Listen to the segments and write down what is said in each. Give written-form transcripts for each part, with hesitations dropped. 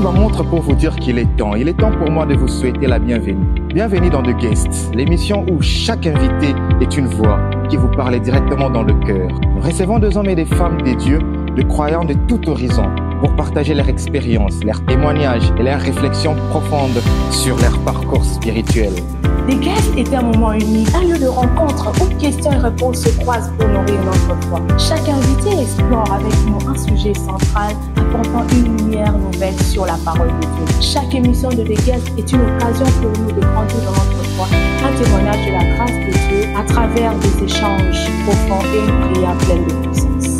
me montre pour vous dire qu'il est temps. Il est temps pour moi de vous souhaiter la bienvenue. Bienvenue dans The Guest, l'émission où chaque invité est une voix qui vous parle directement dans le cœur. Nous recevons des hommes et des femmes des dieux, de croyants de tout horizon, pour partager leur expérience, leurs témoignages et leurs réflexions profondes sur leur parcours spirituel. The Guest est un moment unique, un lieu de rencontre où questions et réponses se croisent pour nourrir notre foi. Chaque invité explore avec nous un sujet central, apportant une lumière nouvelle sur la parole de Dieu. Chaque émission de The Guest est une occasion pour nous de grandir dans notre foi, un témoignage de la grâce de Dieu à travers des échanges profonds et une prière pleine de puissance.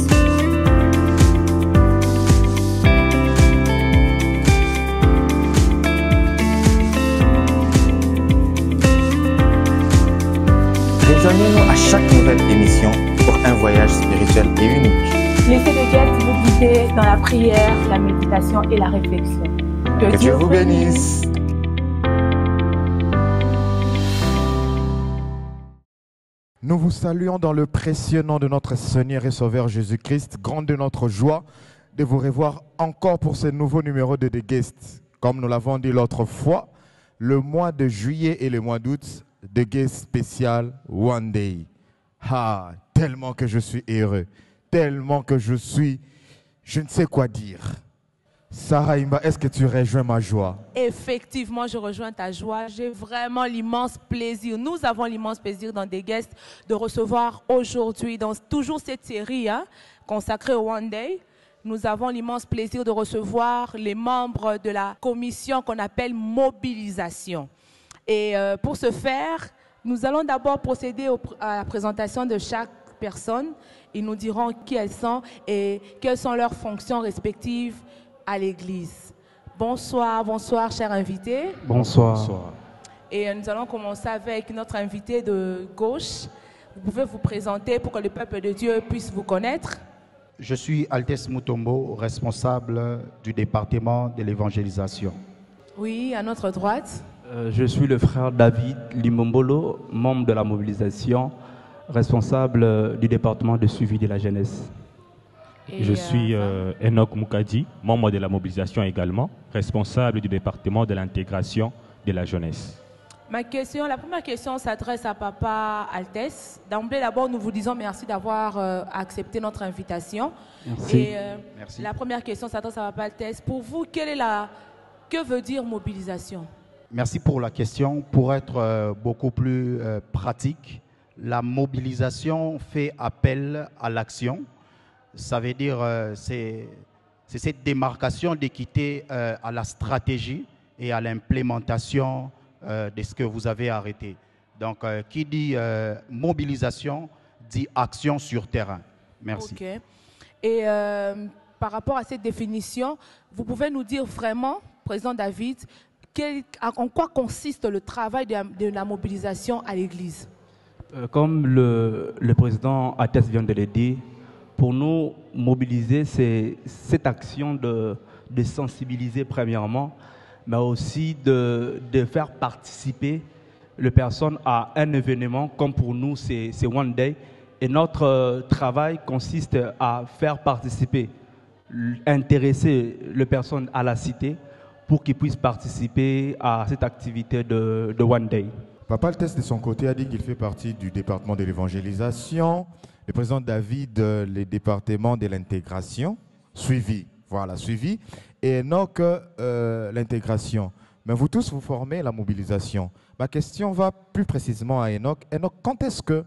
Rejoignez-nous à chaque nouvelle émission pour un voyage spirituel et unique. Laissez The Guest vous guider dans la prière, la méditation et la réflexion. Que Dieu vous bénisse. Nous vous saluons dans le précieux nom de notre Seigneur et Sauveur Jésus-Christ. Grande de notre joie de vous revoir encore pour ce nouveau numéro de The Guest. Comme nous l'avons dit l'autre fois, le mois de juillet et le mois d'août, The Guest spécial One Day. Ah, tellement que je suis heureux, tellement que je ne sais quoi dire. Sarah Imba, est-ce que tu rejoins ma joie? Effectivement, je rejoins ta joie. J'ai vraiment l'immense plaisir. Nous avons l'immense plaisir dans The Guest de recevoir aujourd'hui, dans toujours cette série consacrée au One Day, nous avons l'immense plaisir de recevoir les membres de la commission qu'on appelle mobilisation. Et pour ce faire, nous allons d'abord procéder à la présentation de chaque personne. Ils nous diront qui elles sont et quelles sont leurs fonctions respectives à l'Église. Bonsoir, bonsoir, chers invités. Bonsoir. Bonsoir. Et nous allons commencer avec notre invité de gauche. Vous pouvez vous présenter pour que le peuple de Dieu puisse vous connaître. Je suis Altesse Mutombo, responsable du département de l'évangélisation. Oui, à notre droite. Je suis le frère David Limombolo, membre de la mobilisation, responsable du département de suivi de la jeunesse. Et je suis Enoch Moukadi, membre de la mobilisation également, responsable du département de l'intégration de la jeunesse. La première question s'adresse à Papa Altesse. D'emblée, d'abord, nous vous disons merci d'avoir accepté notre invitation. Merci. Et merci. La première question s'adresse à Papa Altesse. Pour vous, que veut dire mobilisation? Merci pour la question. Pour être beaucoup plus pratique, la mobilisation fait appel à l'action. Ça veut dire c'est cette démarcation d'équité à la stratégie et à l'implémentation de ce que vous avez arrêté. Donc, qui dit mobilisation dit action sur terrain. Merci. Ok. Et par rapport à cette définition, vous pouvez nous dire vraiment, Président David, en quoi consiste le travail de la mobilisation à l'Église? Comme le président Altesse vient de le dire, pour nous, mobiliser, c'est cette action de sensibiliser premièrement, mais aussi de faire participer les personnes à un événement comme pour nous, c'est One Day. Et notre travail consiste à faire participer, intéresser les personnes à la cité pour qu'ils puissent participer à cette activité de One Day. Papa Altesse, de son côté, a dit qu'il fait partie du département de l'évangélisation. Le président David, le département de l'intégration, suivi. Voilà, suivi. Et Enoch, l'intégration. Mais vous tous, vous formez la mobilisation. Ma question va plus précisément à Enoch. Enoch, quand est-ce que,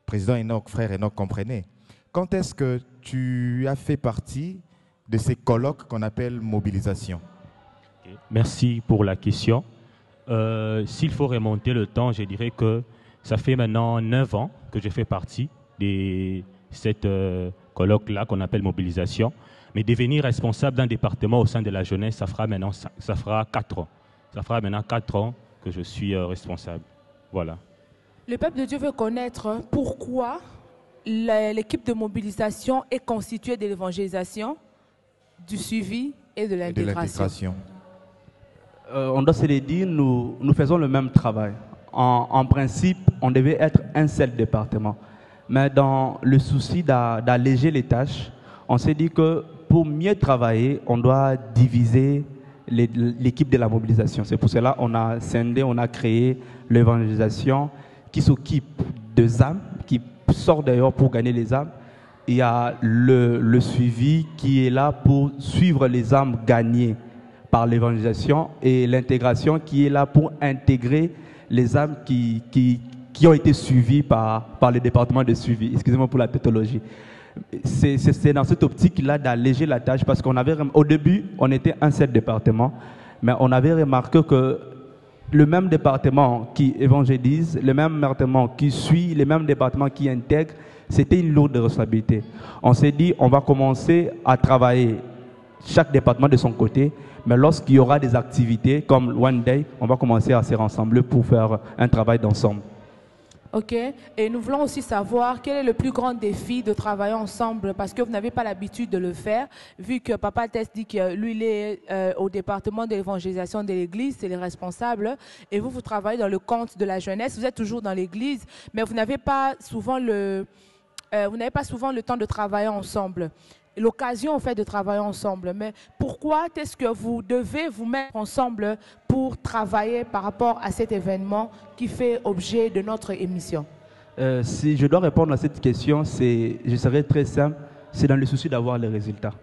président Enoch, frère Enoch, comprenez, quand est-ce que tu as fait partie de ces colloques qu'on appelle mobilisation? Merci pour la question. S'il faut remonter le temps, je dirais que ça fait maintenant 9 ans que je fais partie de cette colloque-là qu'on appelle mobilisation. Mais devenir responsable d'un département au sein de la jeunesse, ça fera 4 ans. Ça fera maintenant 4 ans que je suis responsable. Voilà. Le peuple de Dieu veut connaître pourquoi l'équipe de mobilisation est constituée de l'évangélisation, du suivi et de l'intégration. On doit se le dire, nous faisons le même travail. En principe, on devait être un seul département. Mais dans le souci d'alléger les tâches, on s'est dit que pour mieux travailler, on doit diviser l'équipe de la mobilisation. C'est pour cela qu'on a scindé, on a créé l'évangélisation qui s'occupe des âmes, qui sort d'ailleurs pour gagner les âmes. Il y a le suivi qui est là pour suivre les âmes gagnées par l'évangélisation et l'intégration qui est là pour intégrer les âmes qui ont été suivies par le département de suivi. Excusez-moi pour la tautologie. C'est dans cette optique-là d'alléger la tâche parce qu'on avait, au début, on était un seul département, mais on avait remarqué que le même département qui évangélise, le même département qui suit, le même département qui intègre, c'était une lourde responsabilité. On s'est dit, on va commencer à travailler chaque département de son côté, mais lorsqu'il y aura des activités comme One Day, on va commencer à se rassembler pour faire un travail d'ensemble. Ok, et nous voulons aussi savoir quel est le plus grand défi de travailler ensemble parce que vous n'avez pas l'habitude de le faire, vu que Papa Altesse dit que lui, il est au département de l'évangélisation de l'Église, c'est les responsables, et vous travaillez dans le compte de la jeunesse, vous êtes toujours dans l'Église, mais vous n'avez pas souvent le temps de travailler ensemble. L'occasion en fait de travailler ensemble, mais pourquoi est-ce que vous devez vous mettre ensemble pour travailler par rapport à cet événement qui fait objet de notre émission? Si je dois répondre à cette question, je serai très simple, c'est dans le souci d'avoir les résultats.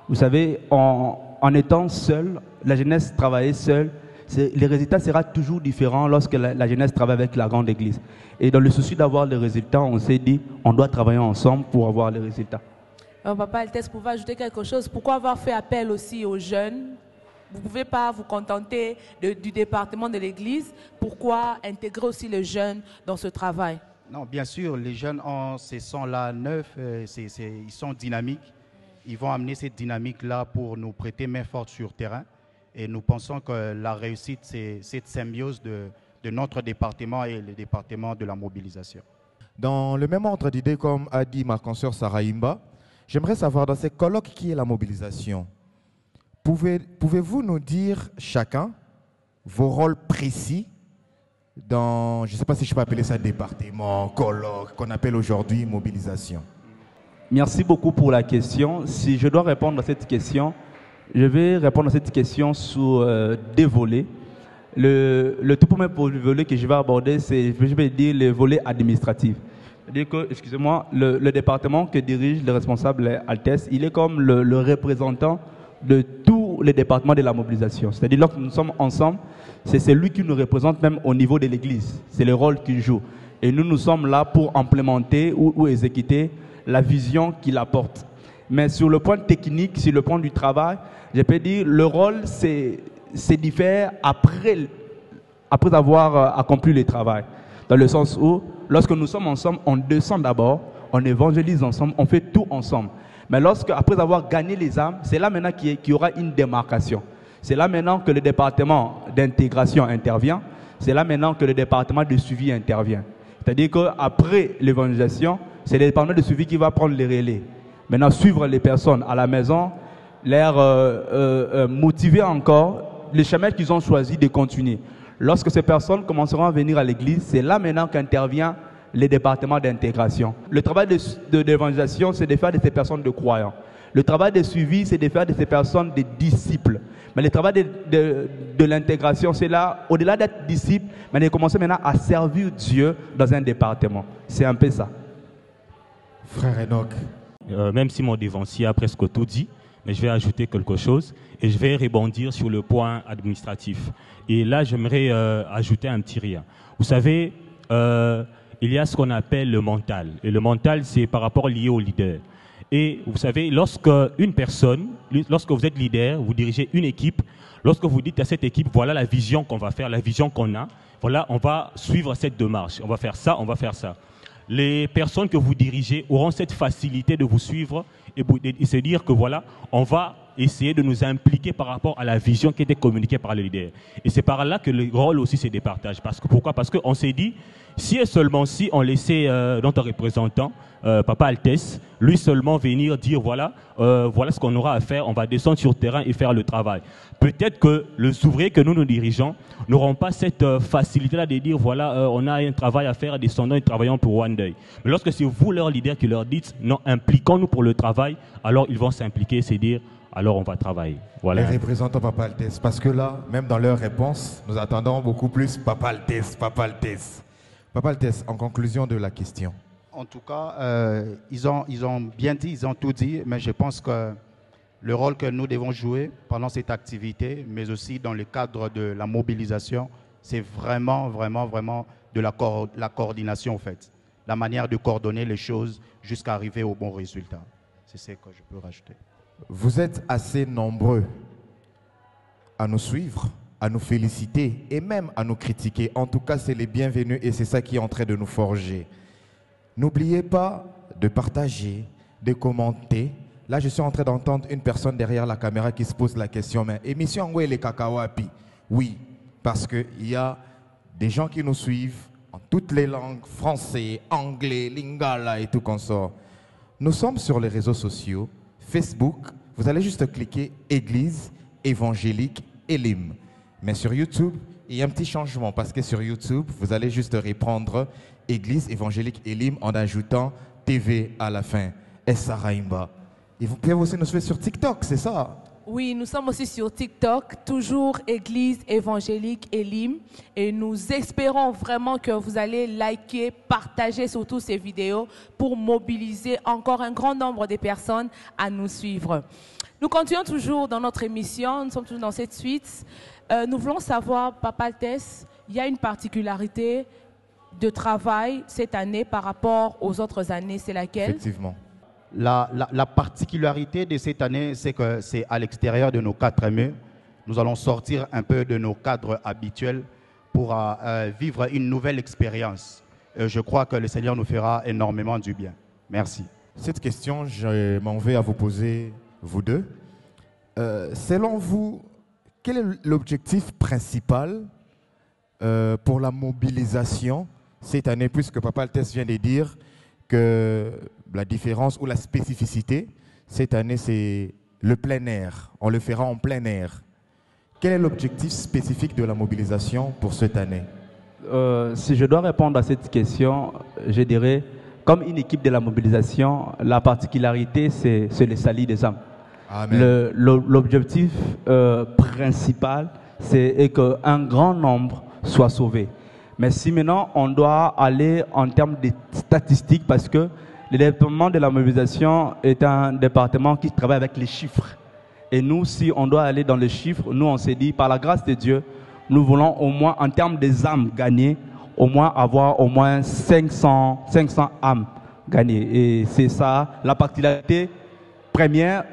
Vous savez, en étant seul, la jeunesse travailler seule, les résultats seront toujours différents lorsque la jeunesse travaille avec la grande église. Et dans le souci d'avoir les résultats, on s'est dit, on doit travailler ensemble pour avoir les résultats. Papa Altesse, vous pouvez ajouter quelque chose? Pourquoi avoir fait appel aussi aux jeunes? Vous ne pouvez pas vous contenter du département de l'Église. Pourquoi intégrer aussi les jeunes dans ce travail? Non, bien sûr, les jeunes ce sont là neufs, ils sont dynamiques. Ils vont amener cette dynamique-là pour nous prêter main forte sur terrain. Et nous pensons que la réussite, c'est cette symbiose de notre département et le département de la mobilisation. Dans le même ordre d'idée, comme a dit ma consoeur Sarah Imba, j'aimerais savoir dans ces colloques qui est la mobilisation. Pouvez-vous nous dire chacun vos rôles précis dans, je ne sais pas si je peux appeler ça département, colloque, qu'on appelle aujourd'hui mobilisation? Merci beaucoup pour la question. Si je dois répondre à cette question, je vais répondre à cette question sous deux volets. Le tout premier volet que je vais aborder, c'est, je vais dire, le volet administratif. C'est-à-dire que, excusez-moi, le département que dirige le responsable Altesse, il est comme le représentant de tous les départements de la mobilisation. C'est-à-dire, lorsque nous sommes ensemble, c'est celui qui nous représente même au niveau de l'Église. C'est le rôle qu'il joue. Et nous sommes là pour implémenter ou exécuter la vision qu'il apporte. Mais sur le point technique, sur le point du travail, je peux dire le rôle, c'est différent après avoir accompli le travail. Dans le sens où, lorsque nous sommes ensemble, on descend d'abord, on évangélise ensemble, on fait tout ensemble. Mais après avoir gagné les âmes, c'est là maintenant qu'il y aura une démarcation. C'est là maintenant que le département d'intégration intervient. C'est là maintenant que le département de suivi intervient. C'est-à-dire qu'après l'évangélisation, c'est le département de suivi qui va prendre les relais. Maintenant, suivre les personnes à la maison, leur motiver encore les chemins qu'ils ont choisi de continuer. Lorsque ces personnes commenceront à venir à l'église, c'est là maintenant qu'intervient le département d'intégration. Le travail d'évangélisation, c'est de faire de ces personnes de croyants. Le travail de suivi, c'est de faire de ces personnes des disciples. Mais le travail de l'intégration, c'est là, au-delà d'être disciple, mais de commencer maintenant à servir Dieu dans un département. C'est un peu ça. Frère Enoch. Même si mon dévancier a presque tout dit, mais je vais ajouter quelque chose et je vais rebondir sur le point administratif. Et là, j'aimerais ajouter un petit rien. Vous savez, il y a ce qu'on appelle le mental. Et le mental, c'est par rapport lié au leader. Et vous savez, lorsque vous êtes leader, vous dirigez une équipe, lorsque vous dites à cette équipe, voilà la vision qu'on va faire, la vision qu'on a, voilà, on va suivre cette démarche, on va faire ça, on va faire ça. Les personnes que vous dirigez auront cette facilité de vous suivre et se dire que voilà, on va essayer de nous impliquer par rapport à la vision qui était communiquée par le leader. Et c'est par là que le rôle aussi se départage. Pourquoi? Parce qu'on s'est dit, si et seulement si on laissait notre représentant, Papa Altesse, lui seulement venir dire voilà ce qu'on aura à faire, on va descendre sur le terrain et faire le travail. Peut-être que les ouvriers que nous dirigeons n'auront pas cette facilité-là de dire voilà, on a un travail à faire, descendons et travaillons pour One Day. Mais lorsque c'est vous, leur leader, qui leur dites non, impliquons-nous pour le travail, alors ils vont s'impliquer et se dire alors on va travailler. Voilà. Les représentants Papa Altesse, parce que là, même dans leurs réponses, nous attendons beaucoup plus Papa Altesse, Papa Altesse. Papa Altesse, en conclusion de la question. En tout cas, ils ont bien dit, ils ont tout dit, mais je pense que le rôle que nous devons jouer pendant cette activité, mais aussi dans le cadre de la mobilisation, c'est vraiment de la coordination en fait. La manière de coordonner les choses jusqu'à arriver au bon résultat. C'est ce que je peux rajouter. Vous êtes assez nombreux à nous suivre, à nous féliciter et même à nous critiquer. En tout cas, c'est les bienvenus et c'est ça qui est en train de nous forger. N'oubliez pas de partager, de commenter. Là, je suis en train d'entendre une personne derrière la caméra qui se pose la question, mais émission où est les cacahuapi? Oui, parce qu'il y a des gens qui nous suivent en toutes les langues, français, anglais, lingala et tout consort. Nous sommes sur les réseaux sociaux, Facebook, vous allez juste cliquer Église évangélique Elim. Mais sur YouTube, il y a un petit changement parce que sur YouTube, vous allez juste répondre Église évangélique Elim en ajoutant TV à la fin. Essa-Raimba. Et vous pouvez aussi nous suivre sur TikTok, c'est ça? Oui, nous sommes aussi sur TikTok, toujours Église évangélique Elim. Et nous espérons vraiment que vous allez liker, partager surtout ces vidéos pour mobiliser encore un grand nombre de personnes à nous suivre. Nous continuons toujours dans notre émission, nous sommes toujours dans cette suite. Nous voulons savoir, Papa Altesse, il y a une particularité de travail cette année par rapport aux autres années, c'est laquelle? Effectivement. La particularité de cette année, c'est que c'est à l'extérieur de nos quatre murs. Nous allons sortir un peu de nos cadres habituels pour vivre une nouvelle expérience. Je crois que le Seigneur nous fera énormément du bien. Merci. Cette question, je m'en vais à vous poser, vous deux. Selon vous, quel est l'objectif principal pour la mobilisation cette année, puisque Papa Altesse vient de dire que la différence ou la spécificité, cette année, c'est le plein air. On le fera en plein air. Quel est l'objectif spécifique de la mobilisation pour cette année? Si je dois répondre à cette question, je dirais, comme une équipe de la mobilisation, la particularité, c'est le salut des âmes. L'objectif principal, c'est qu'un grand nombre soit sauvé. Mais si maintenant on doit aller en termes de statistiques, parce que le département de la mobilisation est un département qui travaille avec les chiffres. Et nous, si on doit aller dans les chiffres, nous on s'est dit, par la grâce de Dieu, nous voulons au moins, en termes des âmes gagnées, au moins avoir au moins 500 âmes gagnées. Et c'est ça, la particularité première,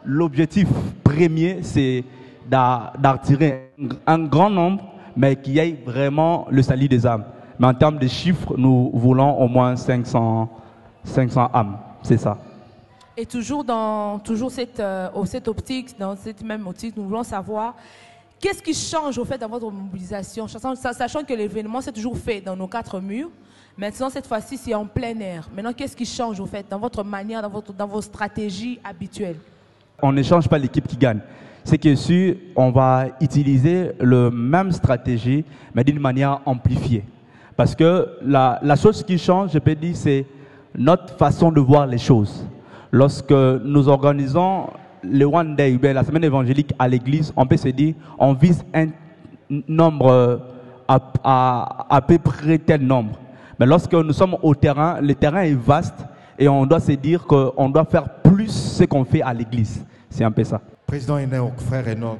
l'objectif premier, c'est d'attirer un grand nombre, mais qu'il y ait vraiment le salut des âmes. Mais en termes de chiffres, nous voulons au moins 500 âmes. C'est ça. Et toujours dans cette optique, dans cette même optique, nous voulons savoir qu'est-ce qui change au fait dans votre mobilisation, sachant que l'événement s'est toujours fait dans nos quatre murs. Maintenant, cette fois-ci, c'est en plein air. Maintenant, qu'est-ce qui change au fait dans votre manière, dans vos stratégies habituelles? On ne change pas l'équipe qui gagne. C'est que si on va utiliser la même stratégie, mais d'une manière amplifiée. Parce que la chose qui change, je peux dire, c'est notre façon de voir les choses. Lorsque nous organisons le One Day, la semaine évangélique à l'église, on peut se dire, on vise un nombre à peu près tel nombre. Mais lorsque nous sommes au terrain, le terrain est vaste et on doit se dire qu'on doit faire plus ce qu'on fait à l'église. C'est un peu ça. Président Enoch, frère Enoch,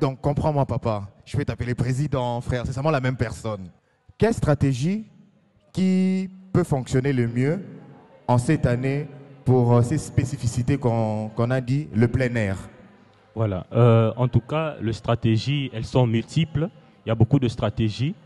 donc comprends-moi papa, je vais t'appeler président, frère, c'est seulement la même personne. Quelle stratégie qui peut fonctionner le mieux en cette année pour ces spécificités qu'on a dit, le plein air? Voilà, en tout cas, les stratégies, elles sont multiples, il y a beaucoup de stratégies,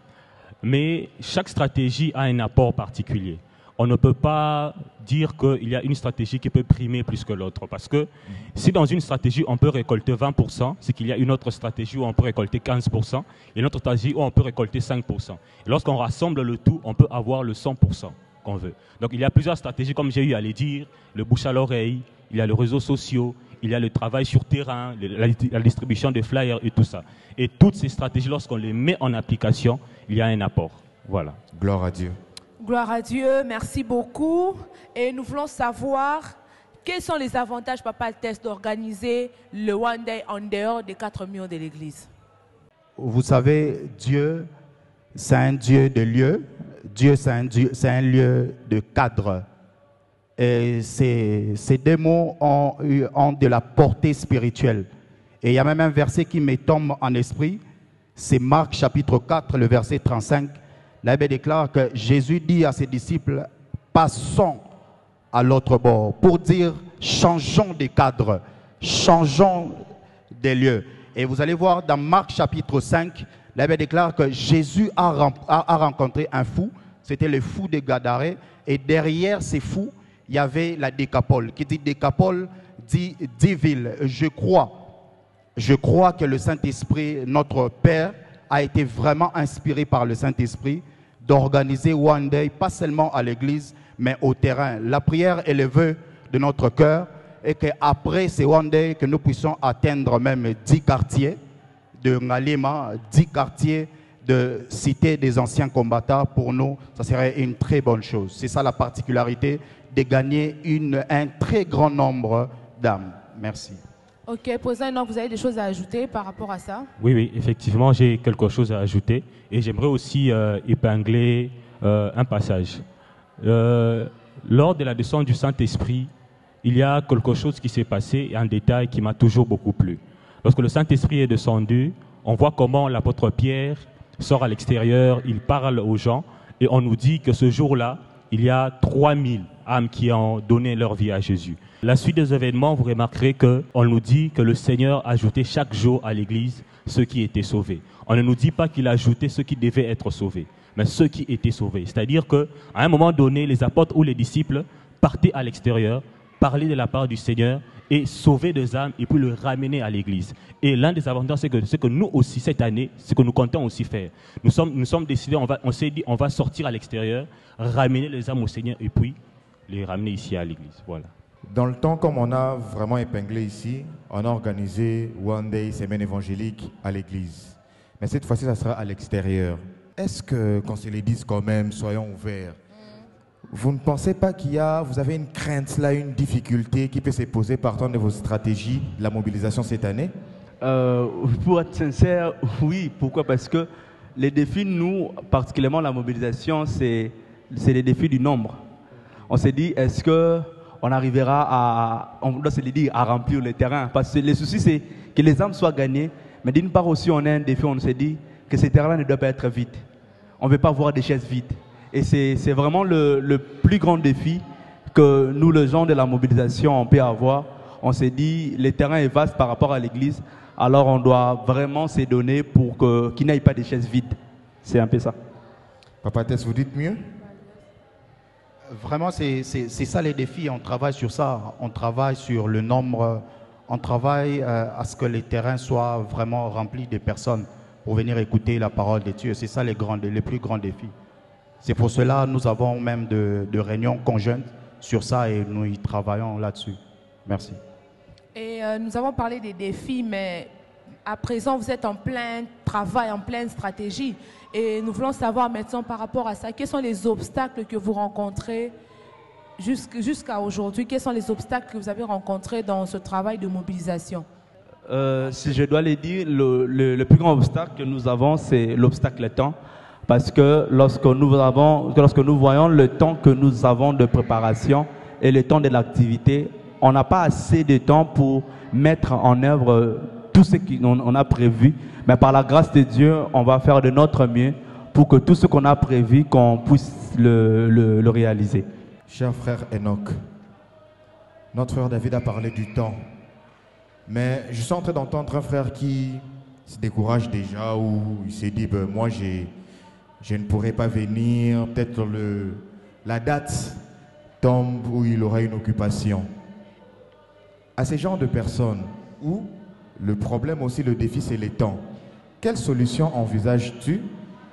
mais chaque stratégie a un apport particulier. On ne peut pas dire qu'il y a une stratégie qui peut primer plus que l'autre. Parce que si dans une stratégie, on peut récolter 20%, c'est qu'il y a une autre stratégie où on peut récolter 15%, et une autre stratégie où on peut récolter 5%. Et lorsqu'on rassemble le tout, on peut avoir le 100% qu'on veut. Donc il y a plusieurs stratégies, comme j'ai eu à le dire, le bouche à l'oreille, il y a les réseaux sociaux, il y a le travail sur terrain, la distribution des flyers et tout ça. Et toutes ces stratégies, lorsqu'on les met en application, il y a un apport. Voilà. Gloire à Dieu. Gloire à Dieu, merci beaucoup. Et nous voulons savoir Quels sont les avantages, Papa Altesse, d'organiser le One Day en dehors des 4 murs de l'église? Vous savez, Dieu, c'est un Dieu de lieu. Dieu, c'est un lieu de cadre. Et ces deux mots ont de la portée spirituelle. Et il y a même un verset qui me tombe en esprit. C'est Marc chapitre 4, le verset 35. La Bible déclare que Jésus dit à ses disciples, passons à l'autre bord, pour dire changeons de cadre, changeons des lieux. Et vous allez voir dans Marc chapitre 5, la Bible déclare que Jésus a rencontré un fou, c'était le fou de Gadarée, et derrière ces fous, il y avait la Décapole. Qui dit Décapole, dit 10 villes. Je crois que le Saint-Esprit, notre Père, a été vraiment inspiré par le Saint-Esprit d'organiser One Day, pas seulement à l'église, mais au terrain. La prière est le vœu de notre cœur, et qu'après ces One Day, que nous puissions atteindre même 10 quartiers de Ngalima, 10 quartiers de cité des anciens combattants. Pour nous, ça serait une très bonne chose. C'est ça la particularité de gagner un très grand nombre d'âmes. Merci. Ok, Président Enoch, vous avez des choses à ajouter par rapport à ça? Oui, effectivement, j'ai quelque chose à ajouter. Et j'aimerais aussi épingler un passage. Lors de la descente du Saint-Esprit, il y a quelque chose qui s'est passé, en détail, qui m'a toujours beaucoup plu. Lorsque le Saint-Esprit est descendu, on voit comment l'apôtre Pierre sort à l'extérieur, il parle aux gens, et on nous dit que ce jour-là, il y a 3000 âmes qui ont donné leur vie à Jésus. La suite des événements, vous remarquerez qu'on nous dit que le Seigneur ajoutait chaque jour à l'Église ceux qui étaient sauvés. On ne nous dit pas qu'il ajoutait ceux qui devaient être sauvés, mais ceux qui étaient sauvés. C'est-à-dire qu'à un moment donné, les apôtres ou les disciples partaient à l'extérieur, parlaient de la part du Seigneur et sauver des âmes et puis le ramener à l'église. Et l'un des avantages, c'est que nous aussi, cette année, ce que nous comptons aussi faire. Nous sommes décidés, on s'est dit, on va sortir à l'extérieur, ramener les âmes au Seigneur et puis les ramener ici à l'église. Voilà. Dans le temps, comme on a vraiment épinglé ici, on a organisé One Day, semaine évangélique à l'église. Mais cette fois-ci, ça sera à l'extérieur. Est-ce que, quand se les dise quand même, soyons ouverts, vous ne pensez pas vous avez une crainte là, une difficulté qui peut se poser partant de vos stratégies de la mobilisation cette année? Pour être sincère, oui. Pourquoi? Parce que les défis, nous, particulièrement la mobilisation, c'est les défis du nombre. On s'est dit, est-ce qu'on arrivera on doit se le dire, à remplir le terrain? Parce que le souci, c'est que les âmes soient gagnées, mais d'une part aussi, on a un défi, on s'est dit que ce terrain ne doit pas être vide. On ne veut pas voir des chaises vides. Et c'est vraiment le plus grand défi que nous, les gens de la mobilisation, on peut avoir. On s'est dit, le terrain est vaste par rapport à l'église, alors on doit vraiment se donner pour qu'il n'y ait pas de chaises vides. C'est un peu ça. Papa Tess, vous dites mieux? Vraiment, c'est ça les défis. On travaille sur ça. On travaille sur le nombre. On travaille à ce que les terrains soient vraiment remplis de personnes pour venir écouter la parole de Dieu. C'est ça les plus grands défis. C'est pour cela que nous avons même de réunions conjointes sur ça et nous y travaillons là-dessus. Merci. Et nous avons parlé des défis, mais à présent, vous êtes en plein travail, en pleine stratégie. Et nous voulons savoir maintenant par rapport à ça, quels sont les obstacles que vous rencontrez jusqu'à aujourd'hui? Quels sont les obstacles que vous avez rencontrés dans ce travail de mobilisation? Si je dois le dire, le plus grand obstacle que nous avons, c'est l'obstacle temps. Parce que lorsque nous voyons le temps que nous avons de préparation et le temps de l'activité, on n'a pas assez de temps pour mettre en œuvre tout ce qu'on a prévu. Mais par la grâce de Dieu, on va faire de notre mieux pour que tout ce qu'on a prévu, qu'on puisse le réaliser. Cher frère Enoch, notre frère David a parlé du temps. Mais je suis en train d'entendre un frère qui se décourage déjà ou il s'est dit, moi je ne pourrai pas venir, peut-être la date tombe où il aura une occupation. À ces genres de personnes où le problème aussi, le défi, c'est les temps, quelle solution envisages-tu?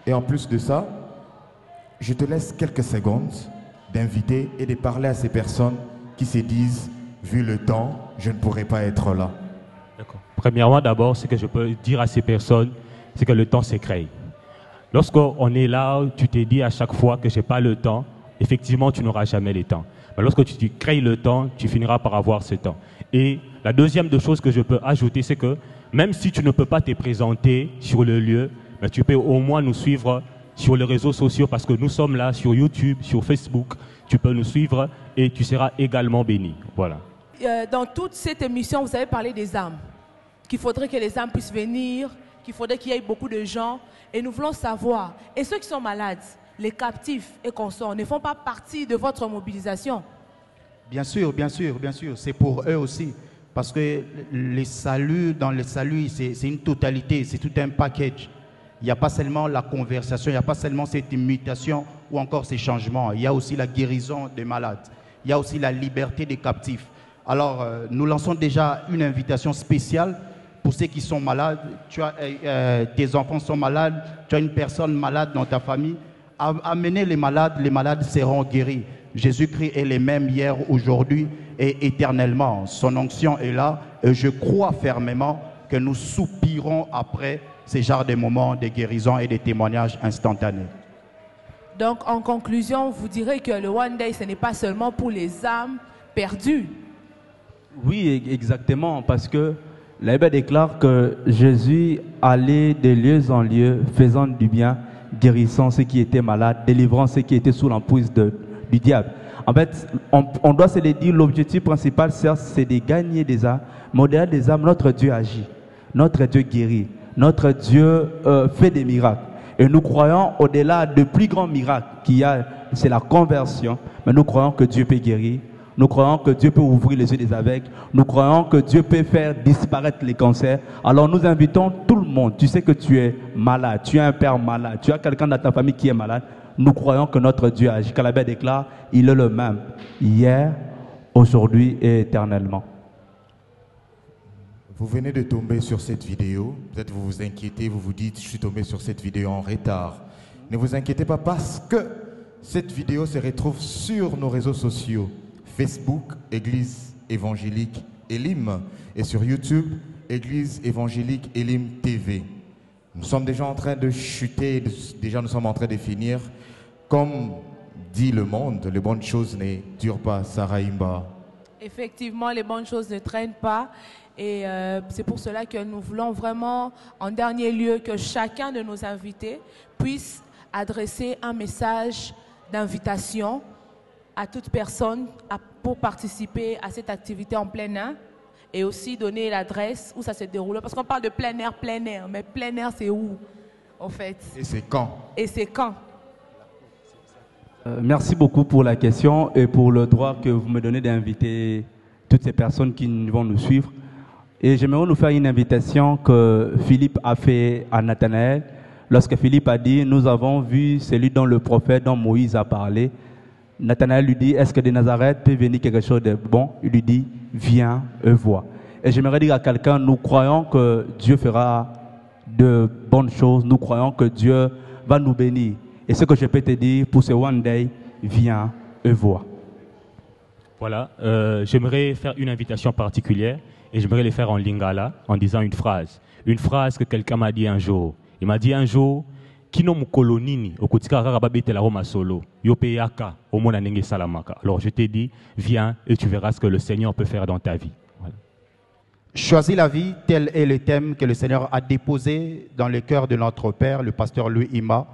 Et en plus de ça, je te laisse quelques secondes d'inviter et de parler à ces personnes qui se disent, vu le temps, je ne pourrai pas être là. D'accord. Premièrement, d'abord, ce que je peux dire à ces personnes, c'est que le temps s'écrée. Lorsqu'on est là, tu te dis à chaque fois que je n'ai pas le temps, effectivement, tu n'auras jamais le temps. Mais lorsque tu crées le temps, tu finiras par avoir ce temps. Et la deuxième des choses que je peux ajouter, c'est que même si tu ne peux pas te présenter sur le lieu, mais tu peux au moins nous suivre sur les réseaux sociaux parce que nous sommes là sur YouTube, sur Facebook. Tu peux nous suivre et tu seras également béni. Voilà. Dans toute cette émission, vous avez parlé des âmes. Qu'il faudrait que les âmes puissent venir, qu'il faudrait qu'il y ait beaucoup de gens. Et nous voulons savoir, et ceux qui sont malades, les captifs et consorts, ne font pas partie de votre mobilisation? Bien sûr, bien sûr, bien sûr. C'est pour eux aussi. Parce que les saluts, dans les saluts, c'est une totalité, c'est tout un package. Il n'y a pas seulement la conversation, il n'y a pas seulement cette mutation ou encore ces changements. Il y a aussi la guérison des malades. Il y a aussi la liberté des captifs. Alors, nous lançons déjà une invitation spéciale pour ceux qui sont malades. Tes enfants sont malades, tu as une personne malade dans ta famille. Amenez les malades seront guéris. Jésus-Christ est le même hier, aujourd'hui et éternellement. Son onction est là et je crois fermement que nous soupirons après ces genres de moments de guérison et de témoignages instantanés. Donc, en conclusion, vous direz que le One Day, ce n'est pas seulement pour les âmes perdues. Oui, exactement, parce que la Bible déclare que Jésus allait de lieu en lieu, faisant du bien, guérissant ceux qui étaient malades, délivrant ceux qui étaient sous l'emprise du diable. En fait, on doit se le dire, l'objectif principal, c'est de gagner des âmes. Mais au-delà des âmes, notre Dieu agit, notre Dieu guérit, notre Dieu fait des miracles. Et nous croyons, au-delà de plus grands miracles qu'il y a, c'est la conversion. Mais nous croyons que Dieu peut guérir. Nous croyons que Dieu peut ouvrir les yeux des aveugles. Nous croyons que Dieu peut faire disparaître les cancers. Alors nous invitons tout le monde. Tu sais que tu es malade, tu as un père malade, tu as quelqu'un dans ta famille qui est malade. Nous croyons que notre Dieu agit. Quand la Bible déclare, il est le même, hier, aujourd'hui et éternellement. Vous venez de tomber sur cette vidéo. Peut-être vous vous inquiétez, vous vous dites, je suis tombé sur cette vidéo en retard. Ne vous inquiétez pas parce que cette vidéo se retrouve sur nos réseaux sociaux. Facebook, Église évangélique Elim, et sur YouTube, Église évangélique Elim TV. Nous sommes déjà en train de chuter, déjà nous sommes en train de finir. Comme dit le monde, les bonnes choses ne durent pas, Sarah Imba. Effectivement, les bonnes choses ne traînent pas. Et c'est pour cela que nous voulons vraiment, en dernier lieu, que chacun de nos invités puisse adresser un message d'invitation à toute personne pour participer à cette activité en plein air et aussi donner l'adresse où ça se déroule. Parce qu'on parle de plein air, mais plein air c'est où en fait? Et c'est quand? Et c'est quand? Merci beaucoup pour la question et pour le droit que vous me donnez d'inviter toutes ces personnes qui vont nous suivre. Et j'aimerais nous faire une invitation que Philippe a fait à Nathanaël. Lorsque Philippe a dit, nous avons vu celui dont le prophète, dont Moïse a parlé. Nathanaël lui dit, est-ce que de Nazareth peut venir quelque chose de bon? Il lui dit, viens et vois. Et j'aimerais dire à quelqu'un, nous croyons que Dieu fera de bonnes choses. Nous croyons que Dieu va nous bénir. Et ce que je peux te dire pour ce One Day, viens et vois. Voilà, j'aimerais faire une invitation particulière et j'aimerais le faire en lingala en disant une phrase. Une phrase que quelqu'un m'a dit un jour. Il m'a dit un jour, Kino mukolonini okotika kaka babetela Roma solo yopeyaka omona nenge salamaka. Alors je t'ai dit, viens et tu verras ce que le Seigneur peut faire dans ta vie. Voilà. Choisis la vie, tel est le thème que le Seigneur a déposé dans le cœur de notre Père, le pasteur Louis Ima.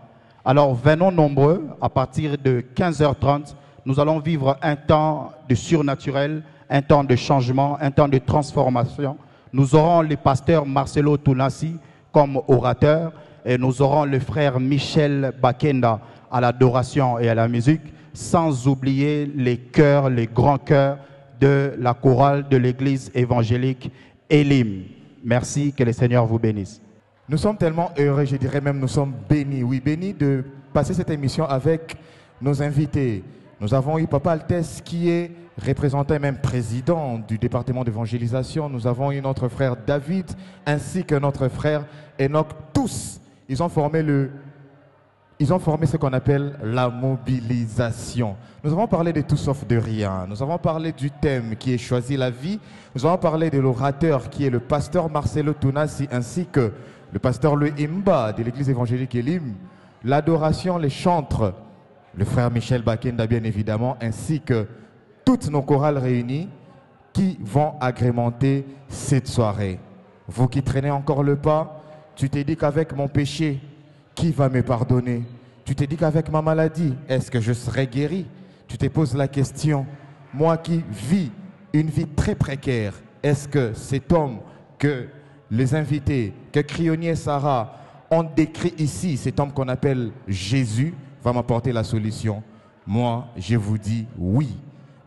Alors venons nombreux, à partir de 15h30, nous allons vivre un temps de surnaturel, un temps de changement, un temps de transformation. Nous aurons le pasteur Marcelo Tounassi comme orateur et nous aurons le frère Michel Bakenda à l'adoration et à la musique, sans oublier les chœurs, les grands chœurs de la chorale de l'église évangélique Elim. Merci, que le Seigneur vous bénisse. Nous sommes tellement heureux, je dirais même nous sommes bénis, oui, bénis de passer cette émission avec nos invités. Nous avons eu Papa Altesse qui est représentant et même président du département d'évangélisation. Nous avons eu notre frère David ainsi que notre frère Enoch. Tous, ils ont formé ce qu'on appelle la mobilisation. Nous avons parlé de tout sauf de rien. Nous avons parlé du thème qui est choisi la vie. Nous avons parlé de l'orateur qui est le pasteur Marcelo Tounassi ainsi que le pasteur Louis Imba de l'église évangélique Elim. L'adoration, les chantres, le frère Michel Bakenda bien évidemment, ainsi que toutes nos chorales réunies qui vont agrémenter cette soirée. Vous qui traînez encore le pas, tu t'es dit qu'avec mon péché, qui va me pardonner? Tu t'es dit qu'avec ma maladie, est-ce que je serai guéri? Tu te poses la question, moi qui vis une vie très précaire, est-ce que cet homme que les invités, que Crionnier et Sarah ont décrit ici, cet homme qu'on appelle Jésus, va m'apporter la solution? Moi, je vous dis oui.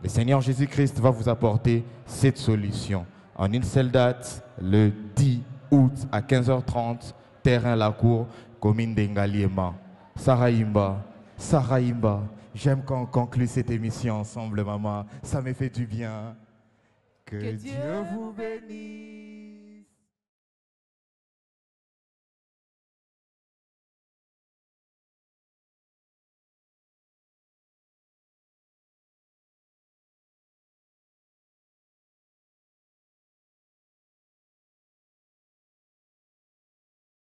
Le Seigneur Jésus-Christ va vous apporter cette solution. En une seule date, le 10 août à 15h30, terrain La Cour, commune d'Engaliema. Sarah Imba, j'aime qu'on conclue cette émission ensemble, maman. Ça me fait du bien. Que Dieu vous bénisse.